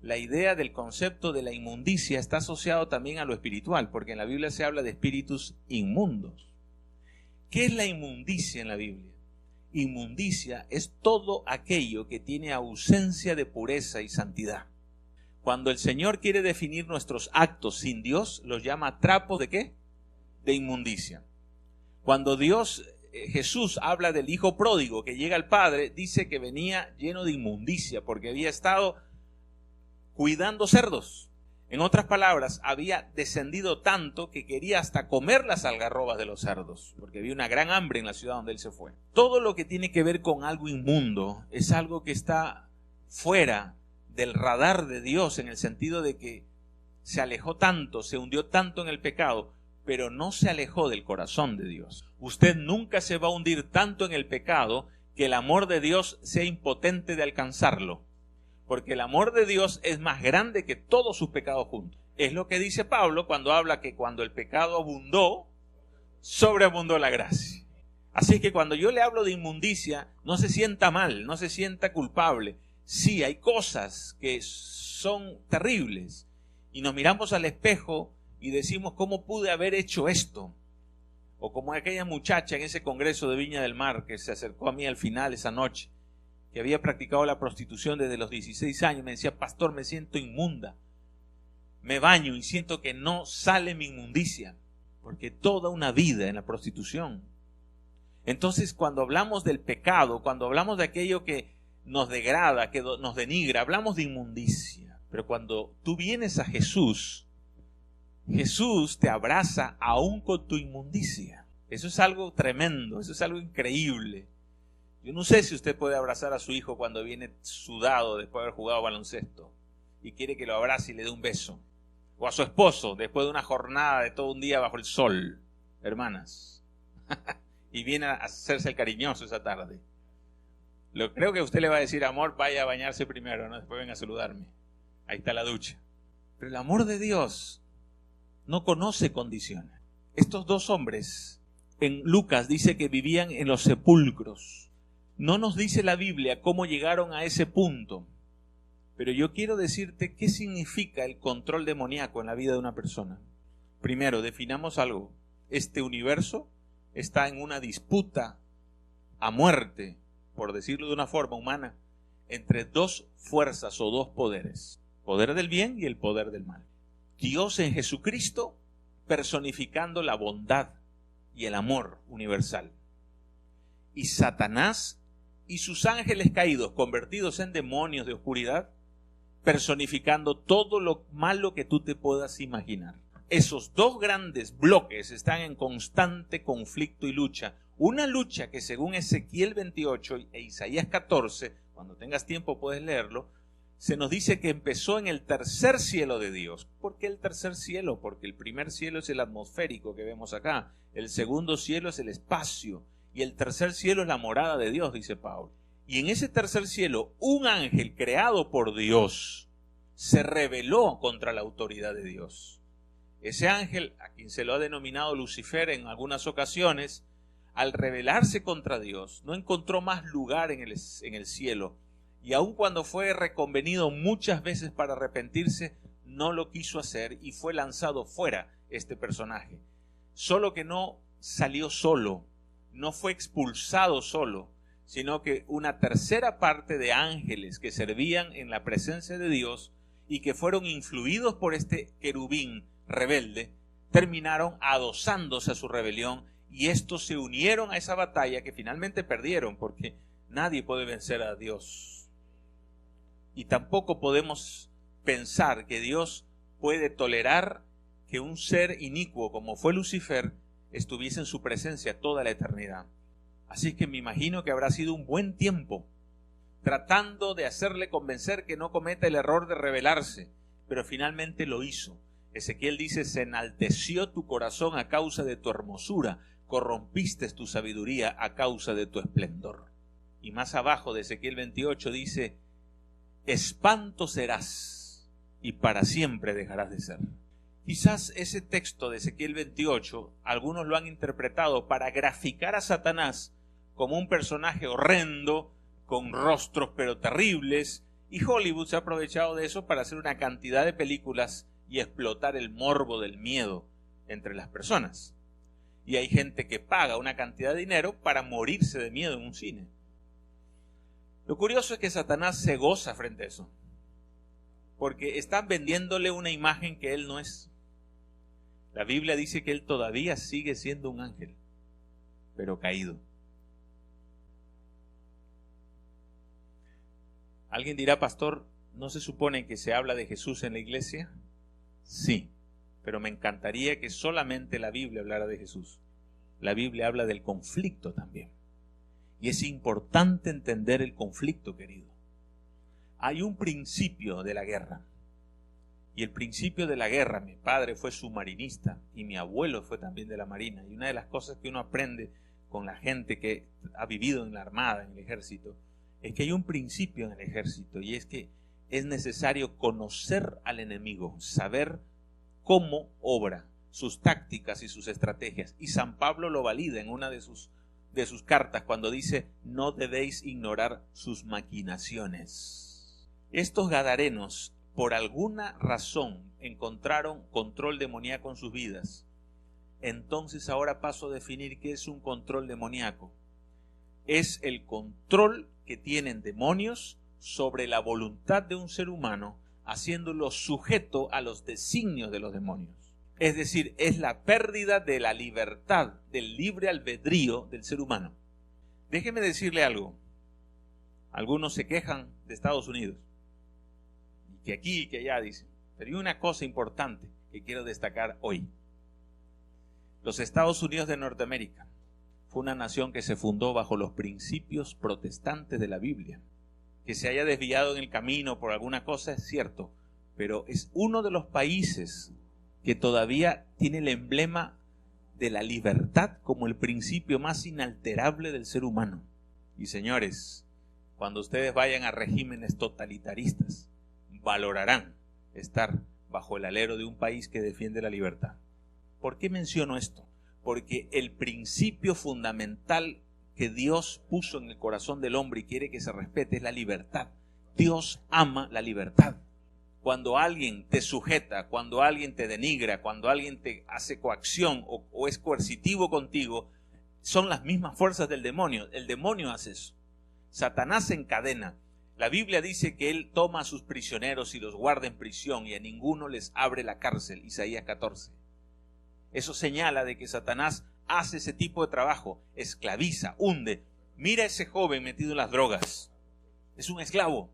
la idea del concepto de la inmundicia está asociado también a lo espiritual, porque en la Biblia se habla de espíritus inmundos. ¿Qué es la inmundicia en la Biblia? Inmundicia es todo aquello que tiene ausencia de pureza y santidad. Cuando el Señor quiere definir nuestros actos sin Dios, los llama trapos ¿de qué? De inmundicia. Cuando Jesús habla del hijo pródigo que llega al Padre, dice que venía lleno de inmundicia porque había estado cuidando cerdos. En otras palabras, había descendido tanto que quería hasta comer las algarrobas de los cerdos, porque había una gran hambre en la ciudad donde él se fue. Todo lo que tiene que ver con algo inmundo es algo que está fuera del radar de Dios, en el sentido de que se alejó tanto, se hundió tanto en el pecado, pero no se alejó del corazón de Dios. Usted nunca se va a hundir tanto en el pecado que el amor de Dios sea impotente de alcanzarlo. Porque el amor de Dios es más grande que todos sus pecados juntos. Es lo que dice Pablo cuando habla que cuando el pecado abundó, sobreabundó la gracia. Así que cuando yo le hablo de inmundicia, no se sienta mal, no se sienta culpable. Sí, hay cosas que son terribles y nos miramos al espejo y decimos, ¿cómo pude haber hecho esto? O como aquella muchacha en ese congreso de Viña del Mar que se acercó a mí al final esa noche, que había practicado la prostitución desde los 16 años, me decía, pastor, me siento inmunda, me baño y siento que no sale mi inmundicia, porque toda una vida en la prostitución. Entonces, cuando hablamos del pecado, cuando hablamos de aquello que nos degrada, que nos denigra, hablamos de inmundicia. Pero cuando tú vienes a Jesús, Jesús te abraza aún con tu inmundicia. Eso es algo tremendo, eso es algo increíble. Yo no sé si usted puede abrazar a su hijo cuando viene sudado después de haber jugado baloncesto y quiere que lo abrace y le dé un beso. O a su esposo después de una jornada de todo un día bajo el sol, hermanas. Y viene a hacerse el cariñoso esa tarde. Creo que usted le va a decir, amor, vaya a bañarse primero, ¿no? Después venga a saludarme. Ahí está la ducha. Pero el amor de Dios no conoce condiciones. Estos dos hombres en Lucas dice que vivían en los sepulcros. No nos dice la Biblia cómo llegaron a ese punto, pero yo quiero decirte qué significa el control demoníaco en la vida de una persona. Primero, definamos algo. Este universo está en una disputa a muerte, por decirlo de una forma humana, entre dos fuerzas o dos poderes. Poder del bien y el poder del mal. Dios en Jesucristo personificando la bondad y el amor universal. Y Satanás y sus ángeles caídos, convertidos en demonios de oscuridad, personificando todo lo malo que tú te puedas imaginar. Esos dos grandes bloques están en constante conflicto y lucha. Una lucha que según Ezequiel 28 e Isaías 14, cuando tengas tiempo puedes leerlo, se nos dice que empezó en el tercer cielo de Dios. ¿Por qué el tercer cielo? Porque el primer cielo es el atmosférico que vemos acá, el segundo cielo es el espacio, y el tercer cielo es la morada de Dios, dice Pablo. Y en ese tercer cielo, un ángel creado por Dios se rebeló contra la autoridad de Dios. Ese ángel, a quien se lo ha denominado Lucifer en algunas ocasiones, al rebelarse contra Dios, no encontró más lugar en el cielo. Y aun cuando fue reconvenido muchas veces para arrepentirse, no lo quiso hacer y fue lanzado fuera este personaje. Solo que no salió solo, no fue expulsado solo, sino que una tercera parte de ángeles que servían en la presencia de Dios y que fueron influidos por este querubín rebelde, terminaron adosándose a su rebelión y estos se unieron a esa batalla que finalmente perdieron, porque nadie puede vencer a Dios. Y tampoco podemos pensar que Dios puede tolerar que un ser inicuo como fue Lucifer estuviese en su presencia toda la eternidad. Así que me imagino que habrá sido un buen tiempo tratando de hacerle convencer que no cometa el error de rebelarse, pero finalmente lo hizo. Ezequiel dice, se enalteció tu corazón a causa de tu hermosura, corrompiste tu sabiduría a causa de tu esplendor. Y más abajo de Ezequiel 28 dice, espanto serás y para siempre dejarás de ser. Quizás ese texto de Ezequiel 28, algunos lo han interpretado para graficar a Satanás como un personaje horrendo, con rostros pero terribles, Y Hollywood se ha aprovechado de eso para hacer una cantidad de películas y explotar el morbo del miedo entre las personas. Y hay gente que paga una cantidad de dinero para morirse de miedo en un cine. Lo curioso es que Satanás se goza frente a eso, porque están vendiéndole una imagen que él no es. La Biblia dice que él todavía sigue siendo un ángel, pero caído. Alguien dirá, pastor, ¿no se supone que se habla de Jesús en la iglesia? Sí, pero me encantaría que solamente la Biblia hablara de Jesús. La Biblia habla del conflicto también. Y es importante entender el conflicto, querido. Hay un principio de la guerra. Y el principio de la guerra, mi padre fue submarinista y mi abuelo fue también de la marina. Y una de las cosas que uno aprende con la gente que ha vivido en la armada, en el ejército, es que hay un principio en el ejército, y es que es necesario conocer al enemigo, saber cómo obra, sus tácticas y sus estrategias. Y San Pablo lo valida en una de sus cartas cuando dice: no debéis ignorar sus maquinaciones. Estos gadarenos, por alguna razón, encontraron control demoníaco en sus vidas. Entonces ahora paso a definir qué es un control demoníaco. Es el control que tienen demonios sobre la voluntad de un ser humano, haciéndolo sujeto a los designios de los demonios. Es decir, es la pérdida de la libertad, del libre albedrío del ser humano. Déjeme decirle algo. Algunos se quejan de Estados Unidos, y que aquí y que allá dicen, pero hay una cosa importante que quiero destacar hoy. Los Estados Unidos de Norteamérica fue una nación que se fundó bajo los principios protestantes de la Biblia. Que se haya desviado en el camino por alguna cosa es cierto, pero es uno de los países que todavía tiene el emblema de la libertad como el principio más inalterable del ser humano. Y señores, cuando ustedes vayan a regímenes totalitaristas, valorarán estar bajo el alero de un país que defiende la libertad. ¿Por qué menciono esto? Porque el principio fundamental que Dios puso en el corazón del hombre y quiere que se respete es la libertad. Dios ama la libertad. Cuando alguien te sujeta, cuando alguien te denigra, cuando alguien te hace coacción o es coercitivo contigo, son las mismas fuerzas del demonio. El demonio hace eso. Satanás se encadena. La Biblia dice que él toma a sus prisioneros y los guarda en prisión y a ninguno les abre la cárcel. Isaías 14. Eso señala de que Satanás hace ese tipo de trabajo, esclaviza, hunde. Mira a ese joven metido en las drogas, es un esclavo.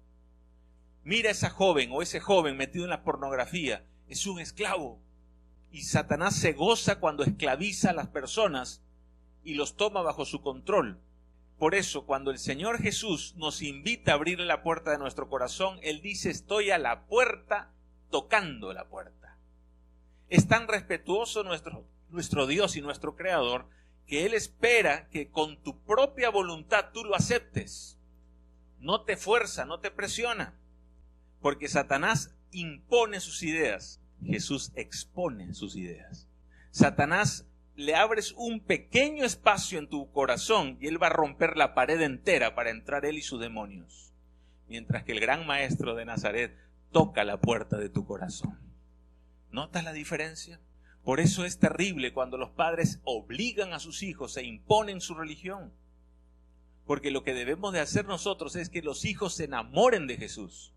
Mira a esa joven o ese joven metido en la pornografía, es un esclavo. Y Satanás se goza cuando esclaviza a las personas y los toma bajo su control. Por eso, cuando el Señor Jesús nos invita a abrirle la puerta de nuestro corazón, Él dice: estoy a la puerta, tocando la puerta. Es tan respetuoso nuestro Dios y nuestro Creador que Él espera que con tu propia voluntad tú lo aceptes. No te fuerza, no te presiona. Porque Satanás impone sus ideas. Jesús expone sus ideas. Satanás le abres un pequeño espacio en tu corazón y él va a romper la pared entera para entrar él y sus demonios. Mientras que el gran maestro de Nazaret toca la puerta de tu corazón. ¿Notas la diferencia? Por eso es terrible cuando los padres obligan a sus hijos e imponen su religión. Porque lo que debemos de hacer nosotros es que los hijos se enamoren de Jesús.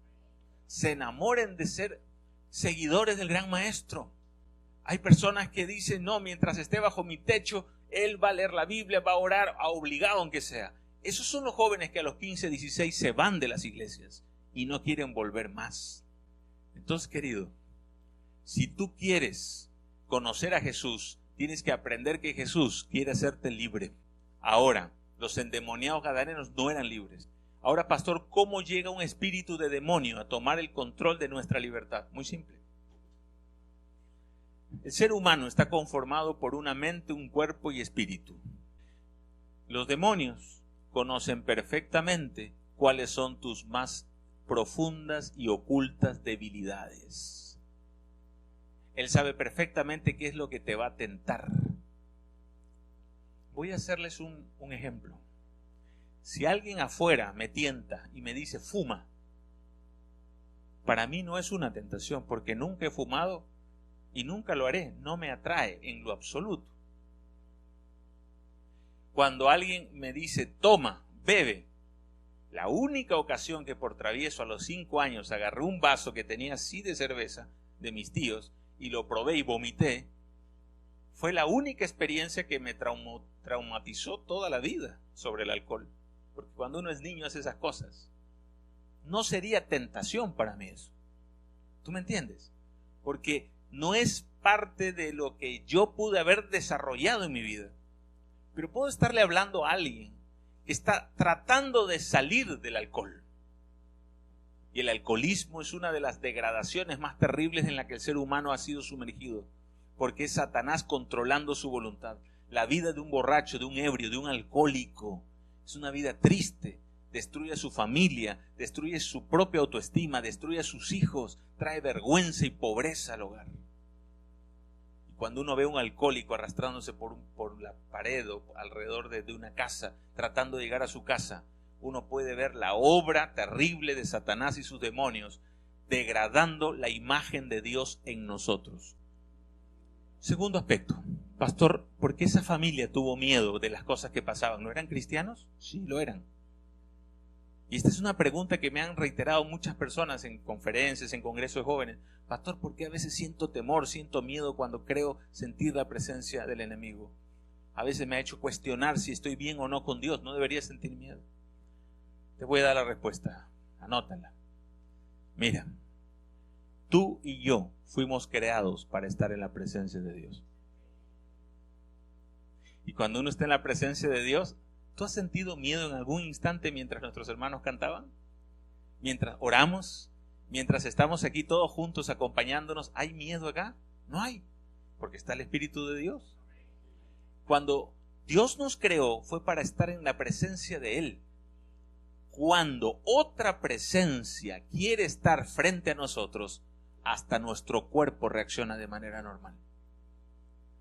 Se enamoren de ser seguidores del gran maestro. Hay personas que dicen: no, mientras esté bajo mi techo, él va a leer la Biblia, va a orar, obligado aunque sea. Esos son los jóvenes que a los 15, 16 se van de las iglesias y no quieren volver más. Entonces, querido, si tú quieres conocer a Jesús, tienes que aprender que Jesús quiere hacerte libre. Ahora, los endemoniados gadarenos no eran libres. Ahora, pastor, ¿cómo llega un espíritu de demonio a tomar el control de nuestra libertad? Muy simple. El ser humano está conformado por una mente, un cuerpo y espíritu. Los demonios conocen perfectamente cuáles son tus más profundas y ocultas debilidades. Él sabe perfectamente qué es lo que te va a tentar. Voy a hacerles un ejemplo. Si alguien afuera me tienta y me dice: fuma, para mí no es una tentación, porque nunca he fumado y nunca lo haré. No me atrae en lo absoluto. Cuando alguien me dice, toma, bebe, la única ocasión que por travieso a los 5 años agarré un vaso que tenía así de cerveza de mis tíos y lo probé y vomité, fue la única experiencia que me traumatizó toda la vida sobre el alcohol. Porque cuando uno es niño hace esas cosas. No sería tentación para mí eso. ¿Tú me entiendes? Porque no es parte de lo que yo pude haber desarrollado en mi vida. Pero puedo estarle hablando a alguien que está tratando de salir del alcohol. Y el alcoholismo es una de las degradaciones más terribles en la que el ser humano ha sido sumergido. Porque es Satanás controlando su voluntad. La vida de un borracho, de un ebrio, de un alcohólico, es una vida triste. Destruye a su familia, destruye su propia autoestima, destruye a sus hijos, trae vergüenza y pobreza al hogar. Y cuando uno ve a un alcohólico arrastrándose por la pared o alrededor de una casa, tratando de llegar a su casa, uno puede ver la obra terrible de Satanás y sus demonios, degradando la imagen de Dios en nosotros. Segundo aspecto, pastor, ¿por qué esa familia tuvo miedo de las cosas que pasaban? ¿No eran cristianos? Sí, lo eran. Y esta es una pregunta que me han reiterado muchas personas en conferencias, en congresos de jóvenes. Pastor, ¿por qué a veces siento temor, siento miedo cuando creo sentir la presencia del enemigo? A veces me ha hecho cuestionar si estoy bien o no con Dios. ¿No debería sentir miedo? Te voy a dar la respuesta. Anótala. Mira, tú y yo fuimos creados para estar en la presencia de Dios. Y cuando uno está en la presencia de Dios, ¿tú has sentido miedo en algún instante mientras nuestros hermanos cantaban? Mientras oramos, mientras estamos aquí todos juntos acompañándonos, ¿hay miedo acá? No hay, porque está el Espíritu de Dios. Cuando Dios nos creó fue para estar en la presencia de Él. Cuando otra presencia quiere estar frente a nosotros, hasta nuestro cuerpo reacciona de manera normal.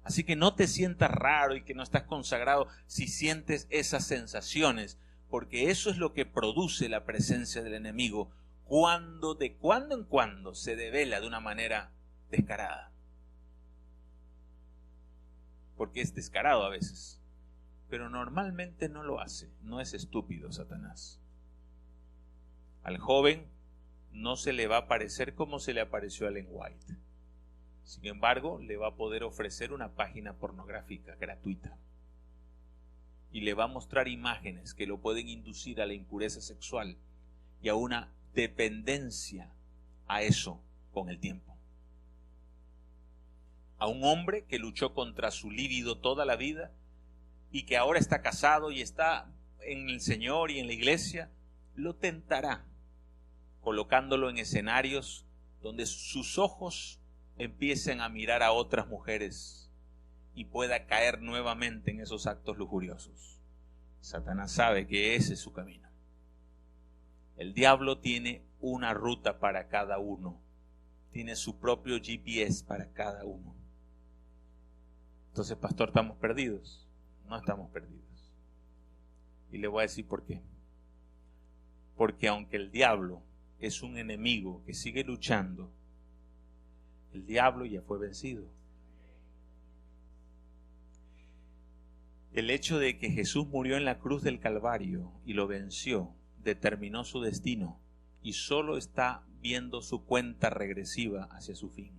Así que no te sientas raro y que no estás consagrado si sientes esas sensaciones, porque eso es lo que produce la presencia del enemigo cuando de cuando en cuando se devela de una manera descarada. Porque es descarado a veces, pero normalmente no lo hace, no es estúpido Satanás. Al joven no se le va a aparecer como se le apareció a Ellen White. Sin embargo, le va a poder ofrecer una página pornográfica gratuita. Y le va a mostrar imágenes que lo pueden inducir a la impureza sexual y a una dependencia a eso con el tiempo. A un hombre que luchó contra su líbido toda la vida y que ahora está casado y está en el Señor y en la iglesia, lo tentará colocándolo en escenarios donde sus ojos empiecen a mirar a otras mujeres y pueda caer nuevamente en esos actos lujuriosos. Satanás sabe que ese es su camino. El diablo tiene una ruta para cada uno, tiene su propio GPS para cada uno. Entonces, pastor, ¿estamos perdidos? No estamos perdidos. Y le voy a decir por qué. Porque aunque el diablo es un enemigo que sigue luchando, el diablo ya fue vencido. El hecho de que Jesús murió en la cruz del Calvario y lo venció determinó su destino y solo está viendo su cuenta regresiva hacia su fin.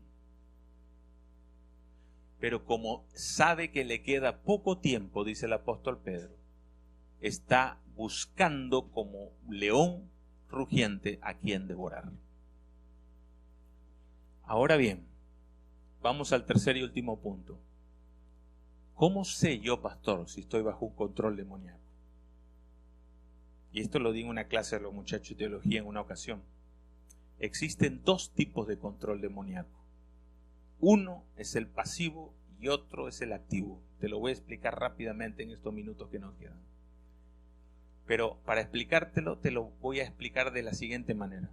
Pero como sabe que le queda poco tiempo, dice el apóstol Pedro, está buscando como león rugiente a quien devorar. Ahora bien, vamos al tercer y último punto. ¿Cómo sé yo, pastor, si estoy bajo un control demoníaco? Y esto lo di en una clase a los muchachos de teología en una ocasión. Existen 2 tipos de control demoníaco. Uno es el pasivo y otro es el activo. Te lo voy a explicar rápidamente en estos minutos que nos quedan. Pero para explicártelo, te lo voy a explicar de la siguiente manera.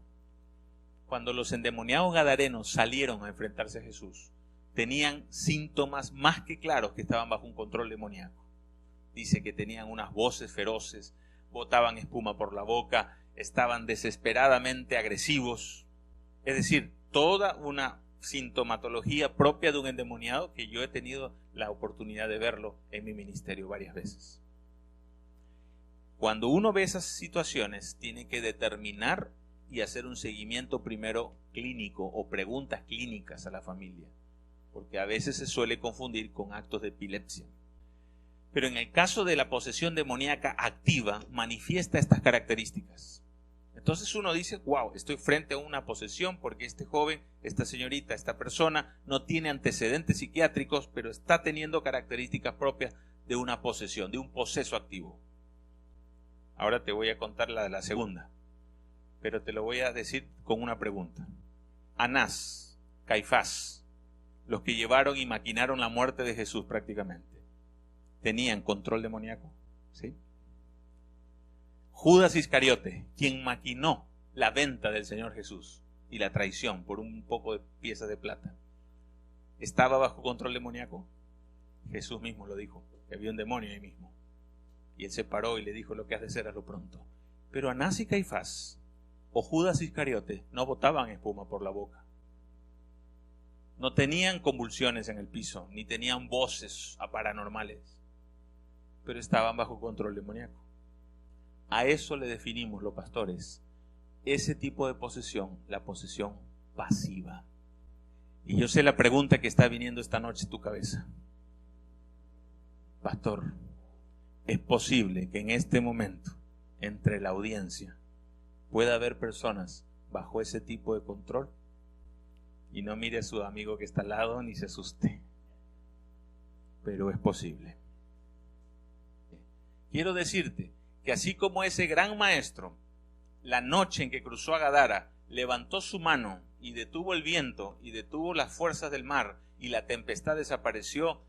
Cuando los endemoniados gadarenos salieron a enfrentarse a Jesús, tenían síntomas más que claros que estaban bajo un control demoníaco. Dice que tenían unas voces feroces, botaban espuma por la boca, estaban desesperadamente agresivos. Es decir, toda una sintomatología propia de un endemoniado que yo he tenido la oportunidad de verlo en mi ministerio varias veces. Cuando uno ve esas situaciones, tiene que determinar y hacer un seguimiento primero clínico o preguntas clínicas a la familia, porque a veces se suele confundir con actos de epilepsia. Pero en el caso de la posesión demoníaca activa, manifiesta estas características. Entonces uno dice, wow, estoy frente a una posesión porque este joven, esta señorita, esta persona no tiene antecedentes psiquiátricos, pero está teniendo características propias de una posesión, de un poseso activo. Ahora te voy a contar la segunda, pero te lo voy a decir con una pregunta. Anás, Caifás, los que llevaron y maquinaron la muerte de Jesús prácticamente, ¿tenían control demoníaco? ¿Sí? Judas Iscariote, quien maquinó la venta del Señor Jesús y la traición por un poco de piezas de plata, ¿estaba bajo control demoníaco? Jesús mismo lo dijo, que había un demonio ahí mismo. Y él se paró y le dijo, lo que has de hacer, hazlo pronto. Pero Anás y Caifás, o Judas Iscariote, no botaban espuma por la boca. No tenían convulsiones en el piso, ni tenían voces paranormales, pero estaban bajo control demoníaco. A eso le definimos los pastores, ese tipo de posesión, la posesión pasiva. Y yo sé la pregunta que está viniendo esta noche en tu cabeza. Pastor, ¿es posible que en este momento, entre la audiencia, pueda haber personas bajo ese tipo de control? Y no mire a su amigo que está al lado ni se asuste. Pero es posible. Quiero decirte que así como ese gran maestro, la noche en que cruzó a Gadara, levantó su mano y detuvo el viento y detuvo las fuerzas del mar y la tempestad desapareció,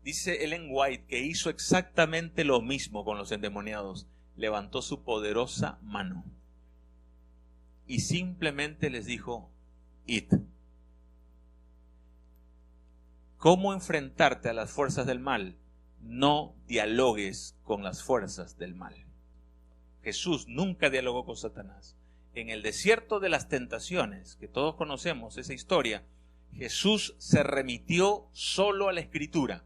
dice Ellen White que hizo exactamente lo mismo con los endemoniados. Levantó su poderosa mano y simplemente les dijo, id. ¿Cómo enfrentarte a las fuerzas del mal? No dialogues con las fuerzas del mal. Jesús nunca dialogó con Satanás. En el desierto de las tentaciones, que todos conocemos esa historia, Jesús se remitió solo a la Escritura.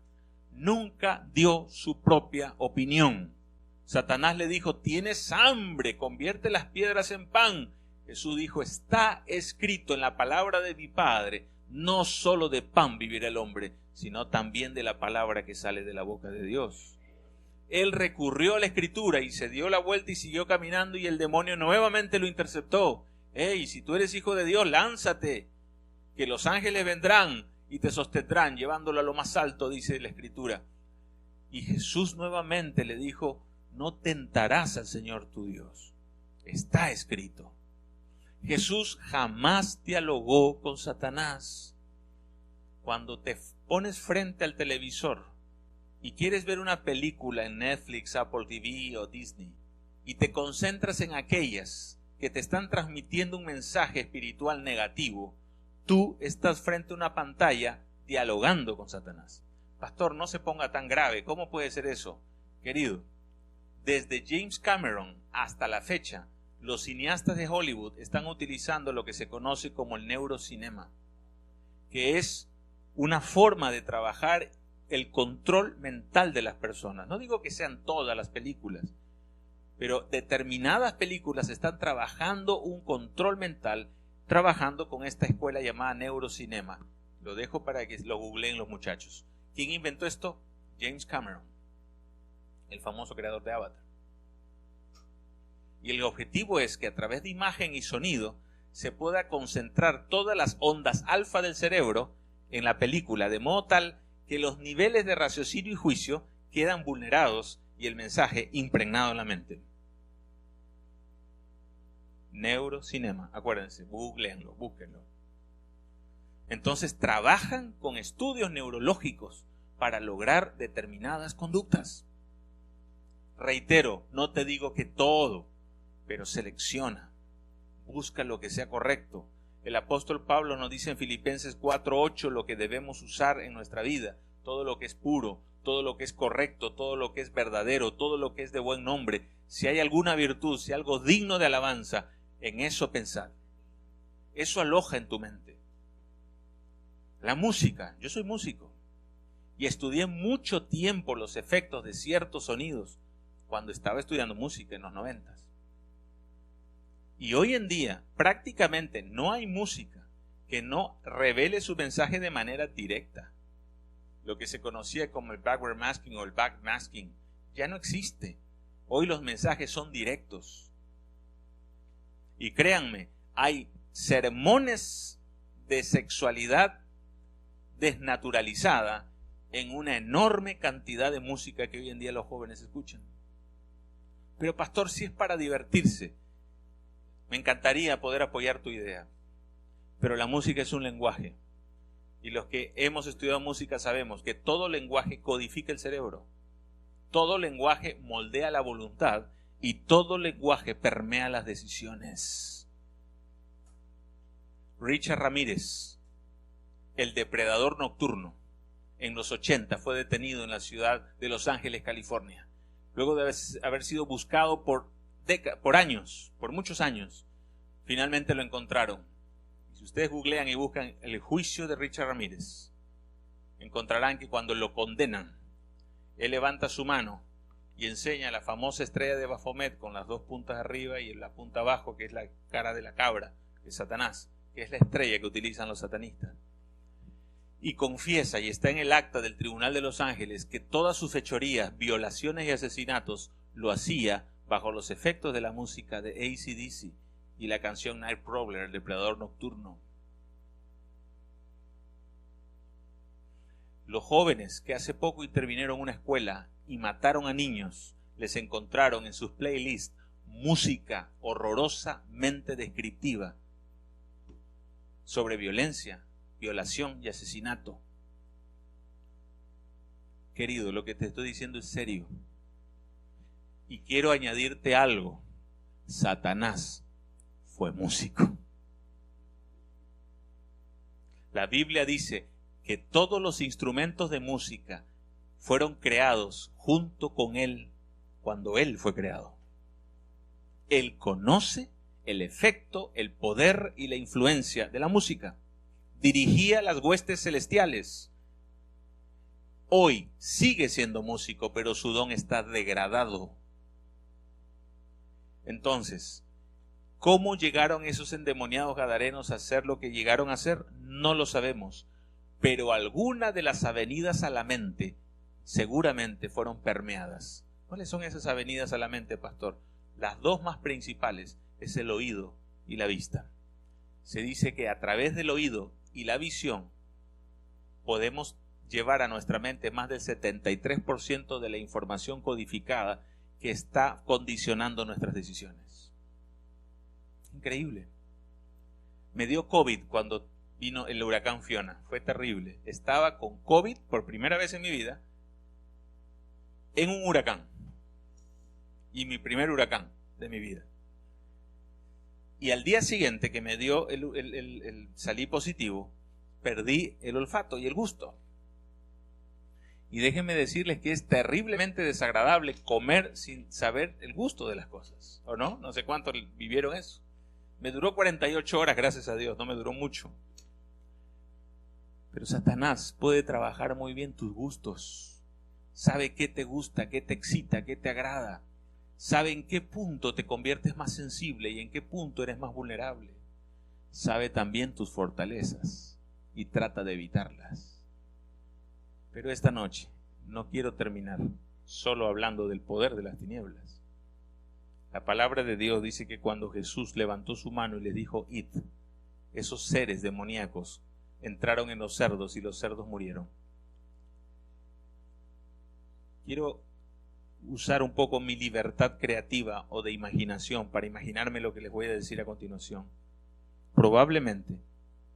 Nunca dio su propia opinión. Satanás le dijo, tienes hambre, convierte las piedras en pan. Jesús dijo, está escrito en la palabra de mi Padre, no solo de pan vivirá el hombre, sino también de la palabra que sale de la boca de Dios. Él recurrió a la Escritura y se dio la vuelta y siguió caminando y el demonio nuevamente lo interceptó. Hey, si tú eres hijo de Dios, lánzate, que los ángeles vendrán y te sostendrán, llevándolo a lo más alto, dice la Escritura. Y Jesús nuevamente le dijo, no tentarás al Señor tu Dios. Está escrito. Jesús jamás dialogó con Satanás. Cuando te pones frente al televisor y quieres ver una película en Netflix, Apple TV o Disney, y te concentras en aquellas que te están transmitiendo un mensaje espiritual negativo, tú estás frente a una pantalla dialogando con Satanás. Pastor, no se ponga tan grave. ¿Cómo puede ser eso? Querido, desde James Cameron hasta la fecha, los cineastas de Hollywood están utilizando lo que se conoce como el neurocinema, que es una forma de trabajar el control mental de las personas. No digo que sean todas las películas, pero determinadas películas están trabajando un control mental, trabajando con esta escuela llamada neurocinema. Lo dejo para que lo googleen los muchachos. ¿Quién inventó esto? James Cameron, el famoso creador de Avatar. Y el objetivo es que a través de imagen y sonido se pueda concentrar todas las ondas alfa del cerebro en la película, de modo tal que los niveles de raciocinio y juicio quedan vulnerados y el mensaje impregnado en la mente. Neurocinema, acuérdense, googleenlo, búsquenlo. Entonces trabajan con estudios neurológicos para lograr determinadas conductas. Reitero, no te digo que todo, pero selecciona, busca lo que sea correcto. El apóstol Pablo nos dice en Filipenses 4:8 lo que debemos usar en nuestra vida, todo lo que es puro, todo lo que es correcto, todo lo que es verdadero, todo lo que es de buen nombre. Si hay alguna virtud, si hay algo digno de alabanza, en eso pensad. eso aloja en tu mente. La música, yo soy músico y estudié mucho tiempo los efectos de ciertos sonidos cuando estaba estudiando música en los 90. Y hoy en día prácticamente no hay música que no revele su mensaje de manera directa. Lo que se conocía como el backward masking o el backmasking ya no existe. Hoy los mensajes son directos. Y créanme, hay sermones de sexualidad desnaturalizada en una enorme cantidad de música que hoy en día los jóvenes escuchan. Pero pastor, si es para divertirse, me encantaría poder apoyar tu idea. Pero la música es un lenguaje. Y los que hemos estudiado música sabemos que todo lenguaje codifica el cerebro. Todo lenguaje moldea la voluntad y todo lenguaje permea las decisiones. Richard Ramírez, el depredador nocturno, en los 80 fue detenido en la ciudad de Los Ángeles, California. Luego de haber sido buscado por años, por muchos años, finalmente lo encontraron. Y si ustedes googlean y buscan el juicio de Richard Ramírez, encontrarán que cuando lo condenan, él levanta su mano y enseña la famosa estrella de Baphomet con las dos puntas arriba y la punta abajo, que es la cara de la cabra, que es Satanás, que es la estrella que utilizan los satanistas. Y confiesa, y está en el acta del Tribunal de Los Ángeles, que todas sus fechorías, violaciones y asesinatos lo hacía bajo los efectos de la música de AC/DC y la canción Night Prowler, el depredador nocturno. Los jóvenes que hace poco intervinieron en una escuela y mataron a niños, les encontraron en sus playlists música horrorosamente descriptiva sobre violencia, violación y asesinato. Querido, lo que te estoy diciendo es serio. Y quiero añadirte algo. Satanás fue músico. La Biblia dice que todos los instrumentos de música fueron creados junto con él cuando él fue creado. Él conoce el efecto, el poder y la influencia de la música. Dirigía las huestes celestiales. Hoy sigue siendo músico, pero su don está degradado. Entonces, ¿cómo llegaron esos endemoniados gadarenos a hacer lo que llegaron a hacer? No lo sabemos. Pero alguna de las avenidas a la mente seguramente fueron permeadas. ¿Cuáles son esas avenidas a la mente, pastor? Las dos más principales es el oído y la vista. Se dice que a través del oído y la visión podemos llevar a nuestra mente más del 73% de la información codificada que está condicionando nuestras decisiones. Increíble. Me dio COVID cuando vino el huracán Fiona. Fue terrible. Estaba con COVID por primera vez en mi vida en un huracán. Y mi primer huracán de mi vida. Y al día siguiente que me dio salí positivo, perdí el olfato y el gusto. Y déjenme decirles que es terriblemente desagradable comer sin saber el gusto de las cosas. ¿O no? No sé cuántos vivieron eso. Me duró 48 horas, gracias a Dios, no me duró mucho. Pero Satanás puede trabajar muy bien tus gustos. Sabe qué te gusta, qué te excita, qué te agrada. Sabe en qué punto te conviertes más sensible y en qué punto eres más vulnerable. Sabe también tus fortalezas y trata de evitarlas. Pero esta noche no quiero terminar solo hablando del poder de las tinieblas. La palabra de Dios dice que cuando Jesús levantó su mano y le dijo, id, esos seres demoníacos entraron en los cerdos y los cerdos murieron. Quiero usar un poco mi libertad creativa o de imaginación para imaginarme lo que les voy a decir a continuación. Probablemente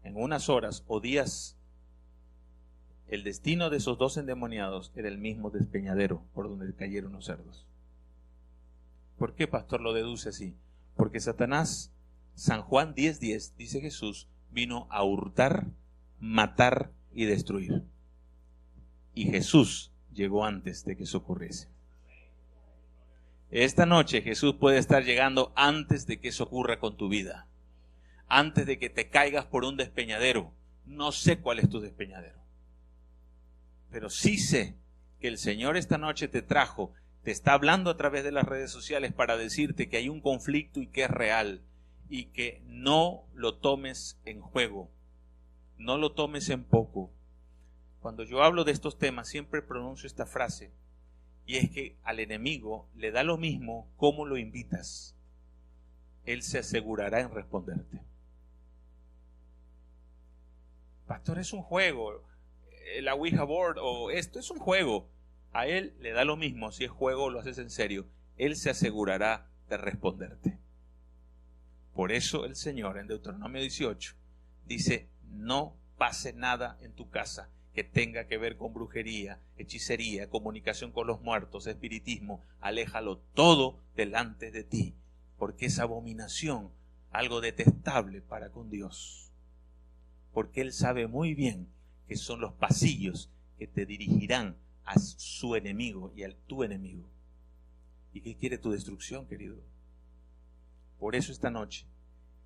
en unas horas o días el destino de esos dos endemoniados era el mismo despeñadero por donde cayeron los cerdos. ¿Por qué, pastor, lo deduce así? Porque Satanás, San Juan 10:10, dice Jesús, vino a hurtar, matar y destruir. Y Jesús llegó antes de que eso ocurriese. Esta noche Jesús puede estar llegando antes de que eso ocurra con tu vida. antes de que te caigas por un despeñadero. No sé cuál es tu despeñadero, pero sí sé que el Señor esta noche te está hablando a través de las redes sociales para decirte que hay un conflicto y que es real, y que no lo tomes en juego, no lo tomes en poco. Cuando yo hablo de estos temas siempre pronuncio esta frase, y es que al enemigo le da lo mismo cómo lo invitas, él se asegurará en responderte. Pastor, es un juego, la Ouija Board o esto es un juego. A él le da lo mismo si es juego o lo haces en serio. Él se asegurará de responderte. Por eso el Señor en Deuteronomio 18 dice: no pase nada en tu casa que tenga que ver con brujería, hechicería, comunicación con los muertos, espiritismo. Aléjalo todo delante de ti, porque es abominación, algo detestable para con Dios. Porque Él sabe muy bien que son los pasillos que te dirigirán a su enemigo y a tu enemigo. ¿Y qué quiere tu destrucción, querido? Por eso esta noche,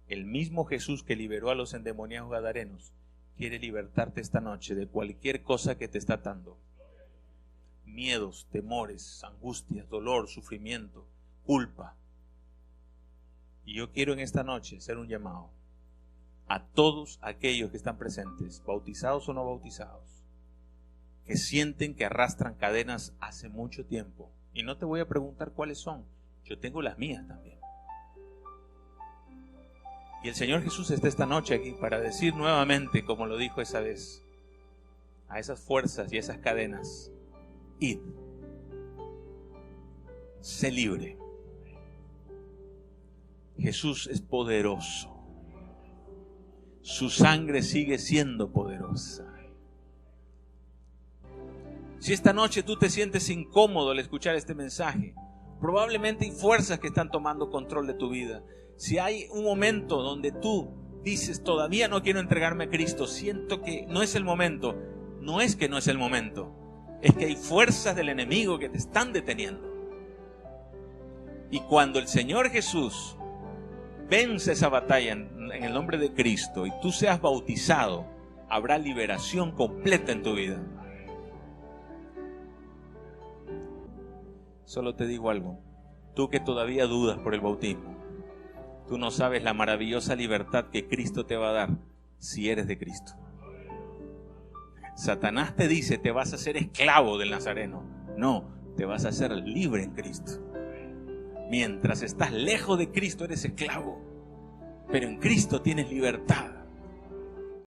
el mismo Jesús que liberó a los endemoniados gadarenos quiere libertarte esta noche de cualquier cosa que te está atando. Miedos, temores, angustias, dolor, sufrimiento, culpa. Y yo quiero en esta noche hacer un llamado a todos aquellos que están presentes, bautizados o no bautizados, que sienten que arrastran cadenas hace mucho tiempo. Y no te voy a preguntar cuáles son, yo tengo las mías también. Y el Señor Jesús está esta noche aquí para decir nuevamente, como lo dijo esa vez, a esas fuerzas y esas cadenas: id, sé libre. Jesús es poderoso. Su sangre sigue siendo poderosa. Si esta noche tú te sientes incómodo al escuchar este mensaje, probablemente hay fuerzas que están tomando control de tu vida. Si hay un momento donde tú dices: todavía no quiero entregarme a Cristo, siento que no es el momento, no es que no es el momento, es que hay fuerzas del enemigo que te están deteniendo. Y cuando el Señor Jesús vence esa batalla en el nombre de Cristo y tú seas bautizado, habrá liberación completa en tu vida. Solo te digo algo: tú que todavía dudas por el bautismo, tú no sabes la maravillosa libertad que Cristo te va a dar si eres de Cristo. Satanás te dice: te vas a hacer esclavo del Nazareno. No, te vas a hacer libre en Cristo. Mientras estás lejos de Cristo eres esclavo, pero en Cristo tienes libertad.